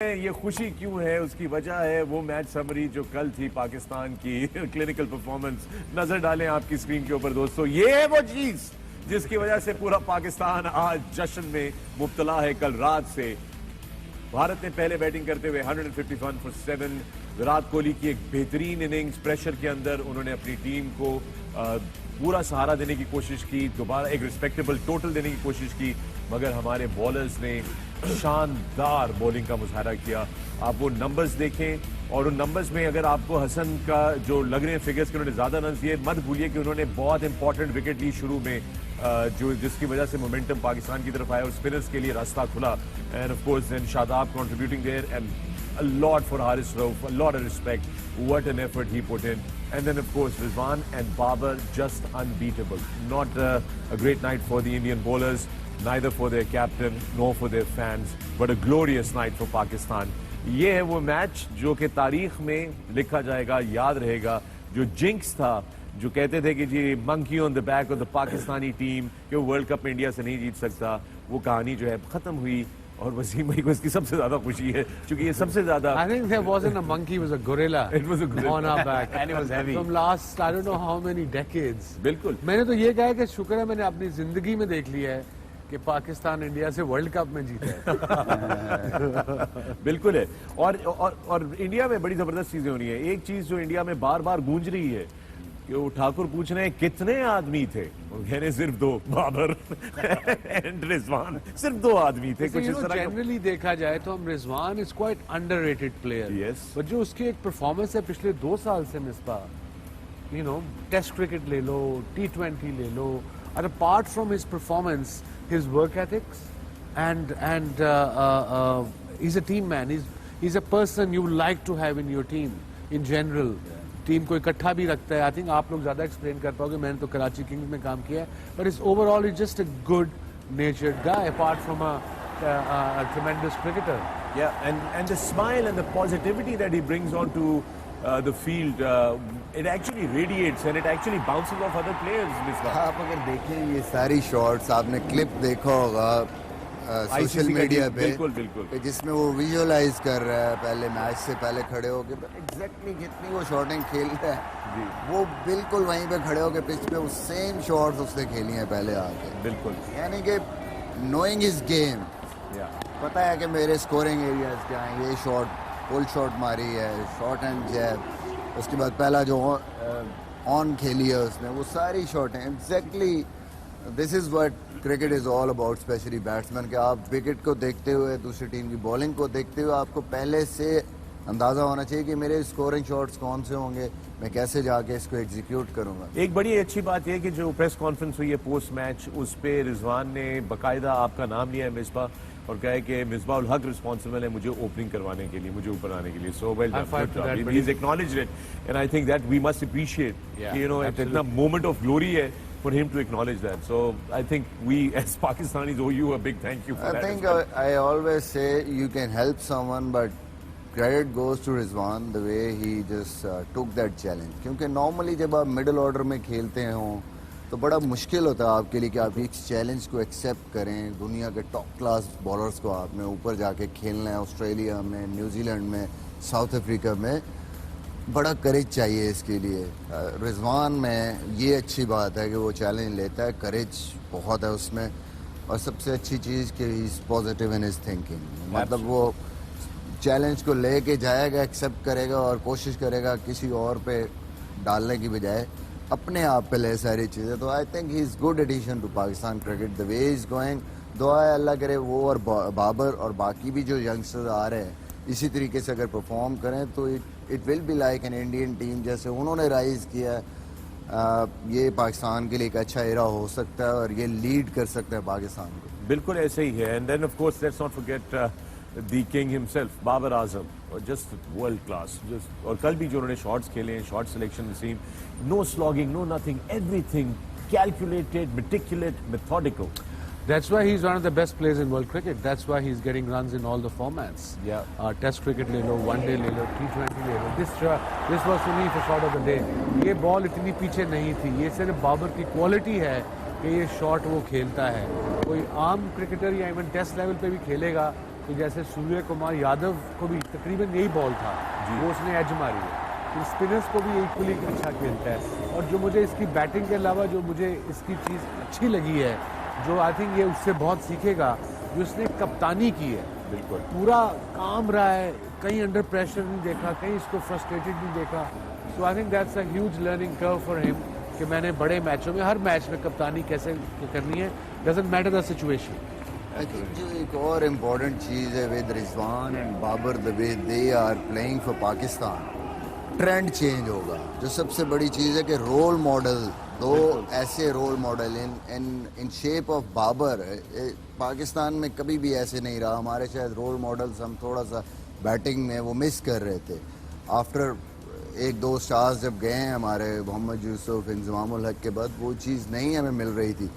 ये खुशी क्यों है, उसकी वजह है वो मैच समरी जो कल थी पाकिस्तान की क्लिनिकल परफॉर्मेंस। नजर डालें आपकी स्क्रीन के ऊपर दोस्तों, ये है वो चीज जिसकी वजह से पूरा पाकिस्तान आज जश्न में मुब्तला है। कल रात से भारत ने पहले बैटिंग करते हुए 151 फॉर 7, विराट कोहली की एक बेहतरीन इनिंग्स, प्रेशर के अंदर उन्होंने अपनी टीम को पूरा सहारा देने की कोशिश की, दोबारा एक रिस्पेक्टेबल टोटल देने की कोशिश की, मगर हमारे बॉलर्स ने शानदार बॉलिंग का मुजाहरा किया। आप वो नंबर्स देखें और उन नंबर्स में अगर आपको हसन का जो लग रहे हैं फिगर्स के उन्होंने ज्यादा रन दिए, मत भूलिए कि उन्होंने बहुत इंपॉर्टेंट विकेट ली शुरू में, जो जिसकी वजह से मोमेंटम पाकिस्तान की तरफ आया और स्पिनर्स के लिए रास्ता खुला। And of course then Shadab contributing there and a lot for Haris Rauf, a lot of respect. What an effort he put in. And then of course Rizwan and Babar just unbeatable. Not a great night for the Indian bowlers, neither for their captain nor for their fans, but a glorious night for Pakistan. ये है वो match जो कि तारीख में लिखा जाएगा, याद रहेगा। जो जिंक्स था, जो कहते थे कि जी monkey on the back of the Pakistani team कि वो वर्ल्ड कप में इंडिया से नहीं जीत सकता, वो कहानी जो है खत्म हुई। और वसीम भाई को इसकी सबसे ज्यादा खुशी है क्योंकि ये सबसे ज्यादा I think there wasn't a monkey, it was a gorilla. It was a gorilla. On our back. And it was heavy. From last, I don't know how many decades. बिल्कुल। मैंने तो ये कहा है कि शुक्र है मैंने अपनी जिंदगी में देख लिया है कि पाकिस्तान इंडिया से वर्ल्ड कप में जीता है। बिल्कुल है। और इंडिया में बड़ी जबरदस्त चीजें हो रही है। एक चीज जो इंडिया में बार बार गूंज रही है कि वो ठाकुर पूछ रहे हैं कितने आदमी थे, वो कह रहे सिर्फ 2, बाबर एंड रिजवान, सिर्फ 2 आदमी थे। कुछ इस तरह जनरली देखा जाए तो हम Rizwan is quite underrated player. Yes. But जो उसकी एक परफॉर्मेंस है पिछले 2 साल से Misbah, you know, test cricket ले लो, T20 ले लो, और apart from his performance, his work ethics and he's a team man. He's a person you would like to have in your team in general. Team को इकट्ठा भी रखता है। आई थिंक आप लोग ज्यादा एक्सप्लेन कर पाओगे, मैंने तो कराची किंग्स में काम किया है, but is overall is just a good नेचर्ड guy apart from a ट्रेमेंडस cricketer. Yeah, and the smile and the positivity that he brings onto the field, it actually radiates and it actually bounces off other players. Misbah. आप अगर देखें ये सारी shots, आपने clip देखा होगा social media पे, बिल्कुल बिल्कुल, जिसमें वो विजुअलाइज कर रहा है पहले मैच से पहले खड़े होके एग्जैक्टली जितनी वो शॉटिंग खेल रहा है वो बिल्कुल वहीं पे खड़े होके पिच पे वो सेम शॉट्स उसने खेली हैं पहले आके। बिल्कुल, यानी कि नोइंग हिज गेम, पता है कि मेरे स्कोरिंग एरियाज क्या हैं, ये शॉट पुल शॉट मारी है, शॉट एंड जैब, उसके बाद पहला जो ऑन खेली है उसने, वो सारी शॉटें exactly this is what cricket is all about, specially batsman के। आप विकेट को देखते हुए, दूसरी टीम की बॉलिंग को देखते हुए आपको पहले से अंदाजा होना चाहिए कि मेरे स्कोरिंग शॉट्स कौन से होंगे, मैं कैसे जाके इसको एग्जीक्यूट करूंगा। एक बड़ी अच्छी बात यह कि जो प्रेस कॉन्फ्रेंस हुई है पोस्ट मैच, उस पे रिजवान ने बाकायदा आपका नाम लिया है मिसबा, और कहा है कि मिसबा उल हक रिस्पॉन्सिबल है मुझे ओपनिंग करवाने के लिए, मुझे ऊपर आने के लिए। So well done, he is acknowledged it and I think that we must appreciate, you know, इतना मोमेंट ऑफ ग्लोरी है for him to acknowledge that. So I think we as Pakistanis owe you a big thank you for that. I think I always say you can help someone, but credit goes to Rizwan the way he just took that challenge. क्योंकि normally जब आप middle order में खेलते हो तो बड़ा मुश्किल होता है आपके लिए कि आप इस चैलेंज को एक्सेप्ट करें। दुनिया के टॉप क्लास बॉलर्स को आपने ऊपर जाके खेलना है, ऑस्ट्रेलिया में, न्यूजीलैंड में, साउथ अफ्रीका में, बड़ा करेज चाहिए इसके लिए। रिजवान में ये अच्छी बात है कि वो चैलेंज लेता है, करेज बहुत है उसमें, और सबसे अच्छी चीज़ कि he is positive in his thinking, मतलब वो चैलेंज को लेके जाएगा, एक्सेप्ट करेगा और कोशिश करेगा किसी और पे डालने की बजाय अपने आप पे ले सारी चीज़ें। तो I think he is good addition to Pakistan cricket the way is going. दुआ है अल्लाह करे वो और बाबर और बाकी भी जो यंगस्टर्स आ रहे हैं इसी तरीके से अगर परफॉर्म करें तो it will be like an Indian team, जैसे उन्होंने राइज किया है। ये पाकिस्तान के लिए एक अच्छा एरा हो सकता है और ये लीड कर सकता है पाकिस्तान को। बिल्कुल ऐसे ही है। And then of course let's not forget the king himself, Babar Azam, और जस्ट वर्ल्ड क्लास। जस्ट और कल भी जो उन्होंने शॉट्स खेले हैं, shot selection seen, no slogging, no nothing, everything calculated, meticulate, methodical. That's why he's one of the best players in world cricket. That's why he's getting runs in all the formats. Yeah. Test cricket ले लो, one day ले लो, T20 ले लो. This was for me the shot of the day. ये ball इतनी पीछे नहीं थी, ये सिर्फ बाबर की क्वालिटी है कि ये शॉट वो खेलता है। कोई आम क्रिकेटर या इवन टेस्ट लेवल पे भी खेलेगा तो जैसे सूर्य कुमार यादव को भी तकरीबन यही बॉल था, वो उसने एज मारी है। तो स्पिनर्स को भी इक्वली अच्छा खेलता है। और जो मुझे इसकी बैटिंग के अलावा जो मुझे इसकी चीज़ अच्छी लगी है, जो आई थिंक ये उससे बहुत सीखेगा, जो उसने कप्तानी की है, बिल्कुल पूरा काम रहा है, कहीं अंडर प्रेशर नहीं देखा, कहीं इसको फ्रस्ट्रेटेड नहीं देखा। So I think that's a huge learning curve for him कि मैंने बड़े मैचों में, हर मैच में कप्तानी कैसे करनी है, doesn't matter the situation. I think जो एक और इम्पॉर्टेंट चीज़ है with Rizwan and Babar, the way they are playing for Pakistan, trend change होगा। जो सबसे बड़ी चीज़ है कि रोल मॉडल, दो ऐसे role model in shape of Babar Pakistan में कभी भी ऐसे नहीं रहा। हमारे शायद रोल मॉडल्स हम थोड़ा सा बैटिंग में वो मिस कर रहे थे। आफ्टर एक दो स्टार्स जब गए हैं हमारे, मोहम्मद यूसुफ, इंजमामुल हक के बाद, वो चीज़ नहीं हमें मिल रही थी।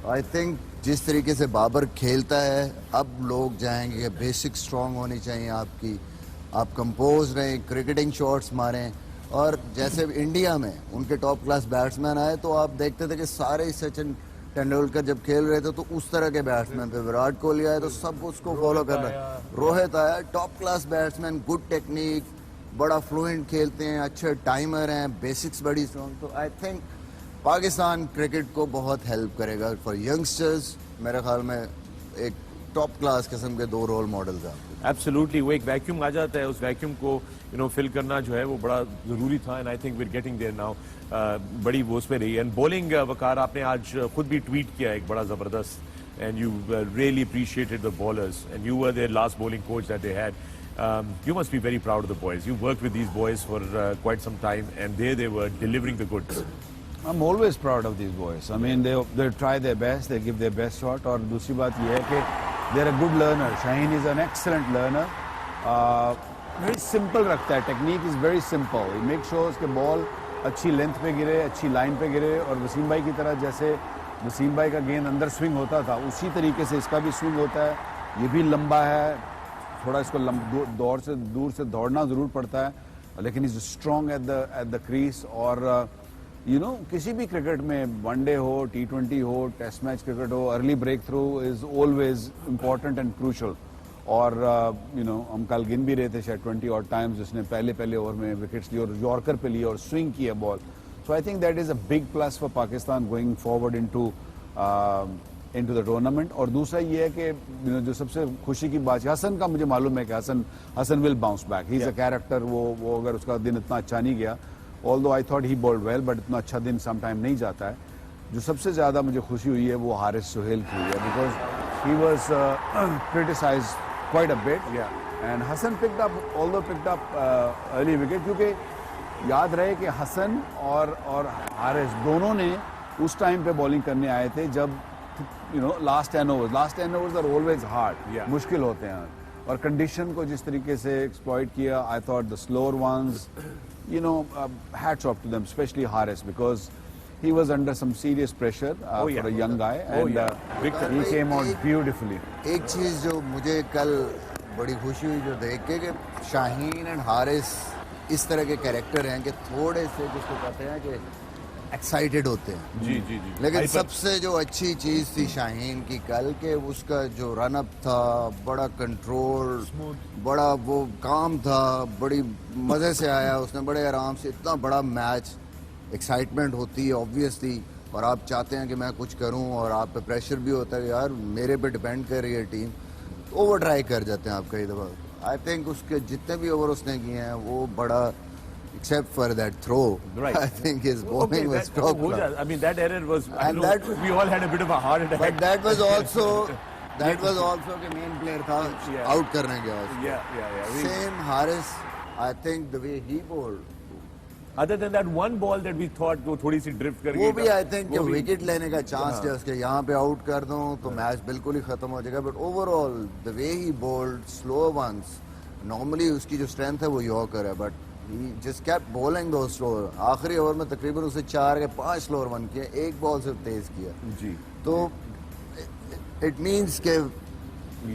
आई थिंक जिस तरीके से बाबर खेलता है, अब लोग जाएंगे कि बेसिक स्ट्रांग होनी चाहिए आपकी, आप कंपोज रहें, क्रिकेटिंग शॉट्स मारें। और जैसे इंडिया में उनके टॉप क्लास बैट्समैन आए तो आप देखते थे कि सारे सचिन तेंदुलकर जब खेल रहे थे तो उस तरह के बैट्समैन थे। विराट कोहली आए तो सब उसको फॉलो कर रहे हैं। रोहित आया, top class batsman, good technique, बड़ा फ्लुएंट खेलते हैं, अच्छे टाइमर हैं, बेसिक्स बड़ी स्ट्रॉन्ग। तो आई थिंक पाकिस्तान क्रिकेट को बहुत हेल्प करेगा फॉर यंगस्टर्स। मेरे ख्याल में एक टॉप क्लास किस्म के दो रोल मॉडल्स हैं। एब्सोल्युटली, वो एक वैक्यूम आ जाता है, उस वैक्यूम को फिल करना जो है वो बड़ा ज़रूरी था। And I think we are getting there now. बड़ी वो उसमें रही है। एंड बॉलिंग वकार, आपने आज खुद भी ट्वीट किया एक बड़ा ज़बरदस्त, and you really appreciated the bowlers, and you were there last bowling coach that they had. You must be very proud of the boys. You worked with these boys for quite some time, and there they were delivering the goods. I'm always proud of these boys. I mean, they try their best, they give their best shot. और दूसरी बात ये है कि they're a good learner. Shaheen is an excellent learner. Very simple रखता है. Technique is very simple. He makes sure उसके ball अच्छी लेंथ पे गिरे, अच्छी लाइन पे गिरे. और वसीम भाई की तरह जैसे वसीम भाई का गेंद अंदर स्विंग होता था, उसी तरीके से इसका भी स्विंग होता है. ये भी लंबा है, थोड़ा इसको दूर से दौड़ना ज़रूर पड़ता है, लेकिन is strong at the crease. और किसी भी क्रिकेट में, वनडे हो, T20 हो, टेस्ट मैच क्रिकेट हो, early break through is always important and crucial. और हम कल गिन भी रहे थे शायद 20 और टाइम्स जिसने पहले ओवर में विकेट्स लिए और यॉर्कर पे लिए और स्विंग किया ball. So I think that is a big plus for Pakistan going forward into the tournament. और दूसरा ये है कि जो सबसे खुशी की बात है, हसन का मुझे मालूम है कि Hasan will bounce back. He is a character. वो अगर उसका दिन इतना अच्छा नहीं गया, although I thought he bowled well, but इतना अच्छा दिन सम टाइम नहीं जाता है. जो सबसे ज़्यादा मुझे खुशी हुई है वो हारिस सुहेल की हुई है, because he was criticise quite a bit, and Hasan picked up early wicket. क्योंकि याद रहे कि हसन और हारिस दोनों ने उस टाइम पे बॉलिंग करने आए थे जब last 10 overs are always hard, मुश्किल होते हैं. और कंडीशन को जिस तरीके से एक्सप्लॉइट किया, I thought the slower ones, hats off to them, especially Haris, because he was under some serious pressure for a young guy, and he came out beautifully. एक चीज़ जो मुझे कल बड़ी खुशी हुई जो देख के, कि शाहीन एंड हारिस इस तरह के कैरेक्टर हैं कि थोड़े से जिसको कहते हैं कि एक्साइटेड होते हैं. जी. लेकिन सबसे जो अच्छी चीज़ थी शाहीन की कल, के उसका जो रन अप था, बड़ा कंट्रोल, बड़ा वो काम था, बड़ी मज़े से आया उसने, बड़े आराम से. इतना बड़ा मैच, एक्साइटमेंट होती है ऑब्वियसली, और आप चाहते हैं कि मैं कुछ करूं, और आप पे प्रेशर भी होता है, यार मेरे पे डिपेंड कर रही है टीम, तो ओवर ट्राई कर जाते हैं आप कई दफ़ा. आई थिंक उसके जितने भी ओवर उसने किए हैं वो बड़ा, except for that throw, right, I think his bowling was top class. I mean, that error was, And that, we all had a bit of a heart attack. but that was also the main player था, out करने के बाद. Yeah. Same Haris, I think the way he bowled, Other than that one ball that we thought वो थोड़ी सी drift कर गई, वो भी आई थिंक कि विकेट लेने का चांस है उसके, यहाँ पे आउट कर दूं तो मैच बिल्कुल ही खत्म हो जाएगा. But overall the way he bowled slow ones, normally उसकी जो स्ट्रेंथ है वो यॉर्कर है, but he just kept bowling those slow. आखिरी ओवर में तकरीबन उसे 4 के 5 स्लोअर वन किए, एक बॉल से तेज किया जी. तो इट मींस के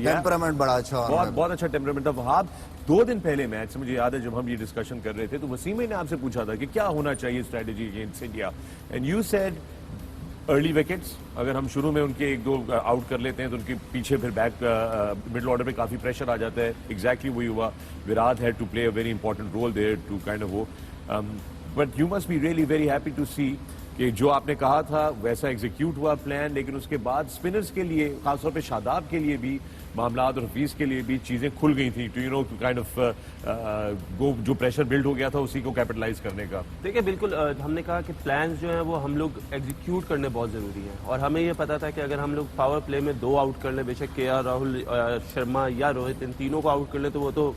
टेम्परामेंट बड़ा अच्छा, बहुत अच्छा टेम्परामेंट था. वहाब 2 दिन पहले मैच से मुझे याद है जब हम ये डिस्कशन कर रहे थे तो वसीम ने आपसे पूछा था कि क्या होना चाहिए strategy against India, and you said early wickets, अगर हम शुरू में उनके एक दो आउट कर लेते हैं तो उनके पीछे फिर बैक मिडिल ऑर्डर पे काफी प्रेशर आ जाता है. एग्जैक्टली वही हुआ. Virat had to play a very important role there to kind of वो. But you must be really very happy to see कि जो आपने कहा था वैसा एग्जीक्यूट हुआ प्लान, लेकिन उसके बाद स्पिनर्स के लिए, खासतौर पे शादाब के लिए भी मामलात और हफीज के लिए भी चीजें खुल गई थी. To you know kind of जो प्रेशर बिल्ड हो गया था उसी को कैपिटलाइज करने का. देखिए बिल्कुल हमने कहा कि प्लान्स जो हैं वो हम लोग एग्जीक्यूट करने बहुत ज़रूरी है, और हमें ये पता था कि अगर हम लोग पावर प्ले में 2 आउट कर लें, बेशक केआर राहुल, शर्मा या रोहित, इन तीनों को आउट कर लें तो वो तो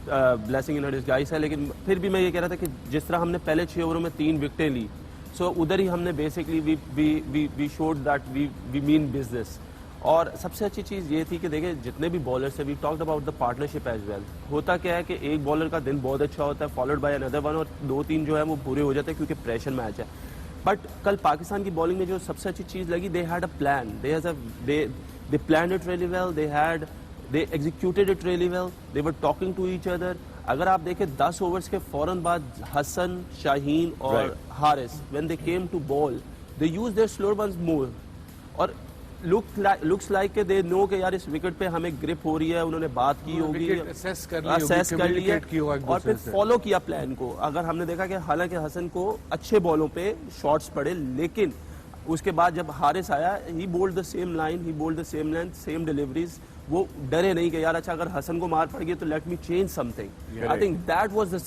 ब्लेसिंग इन डिस्गाइज है. लेकिन फिर भी मैं ये कह रहा था कि जिस तरह हमने पहले 6 ओवरों में 3 विकेटें ली, सो उधर ही हमने basically we showed that we mean business. और सबसे अच्छी चीज़ ये थी कि देखिए जितने भी बॉलर्स हैं, we talked about the partnership as well. होता क्या है कि एक बॉलर का दिन बहुत अच्छा होता है, फॉलोड बाय अनदर वन, और 2-3 जो है वो पूरे हो जाते हैं क्योंकि प्रेशर मैच है. बट कल पाकिस्तान की बॉलिंग में जो सबसे अच्छी चीज़ लगी, they had a plan, they plan it really well, they executed it really well, they were talking to each other. अगर आप देखें 10 ओवर्स के फौरन बाद हसन, शाहीन और Haris, when they came to bowl, they use their slower ones more, और looks like के they know कि यार इस विकेट पे हमें ग्रिप हो रही है. उन्होंने बात की होगी, असेस कर ली है और फिर फॉलो किया प्लान को. अगर हमने देखा कि हालांकि हसन को अच्छे बॉलों पे शॉट्स पड़े, लेकिन उसके बाद जब हारिस आया, he bowled the same line, he bowled the same length, same deliveries. वो डरे नहीं कि यार अच्छा अगर हसन को मार पड़ गई तो let me change something. I think that was the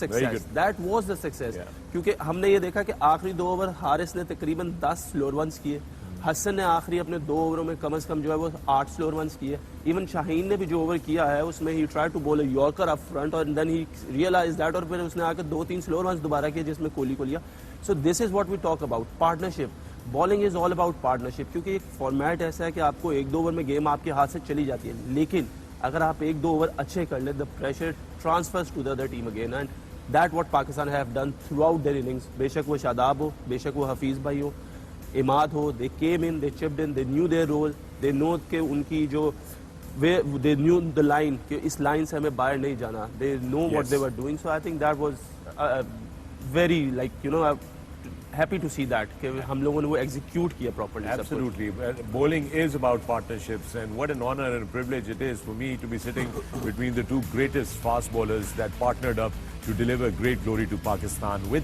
success. क्योंकि हमने ये देखा कि आखिरी 2 ओवर हारिस ने तकरीबन 10 स्लोअर वंस किए, हसन ने आखिरी अपने 2 ओवरों में कम से कम जो है वो 8 स्लोअर वंस किए. इवन शाहीन ने भी जो ओवर किया है उसमें he try to bowl a yorker up front, और देन ही रियलाइज दैट, और फिर उसने आकर 2-3 स्लोअर वंस दोबारा किए जिसमें कोहली को लिया. So this is what we talk about partnership. Bowling is all about partnership, क्योंकि एक फॉर्मेट ऐसा है कि आपको 1-2 ओवर में गेम आपके हाथ से चली जाती है, लेकिन अगर आप 1-2 ओवर अच्छे कर ले, the pressure transfers to the other team again, and that what Pakistan have done throughout their innings. बेशक वो शादाब हो, बेशक वो हफीज भाई हो, इमाद हो, they came in, they chipped in, they knew their role, they know के उनकी जो way, they knew the line कि इस लाइन से हमें बाहर नहीं जाना. They know what they were doing. So I think that was very like you know happy to see that कि हम लोगों ने वो execute किया properly. Absolutely. Bowling is about partnerships, and what an honor and a privilege it is for me to be sitting between the two greatest fast bowlers that partnered up to deliver great glory to Pakistan with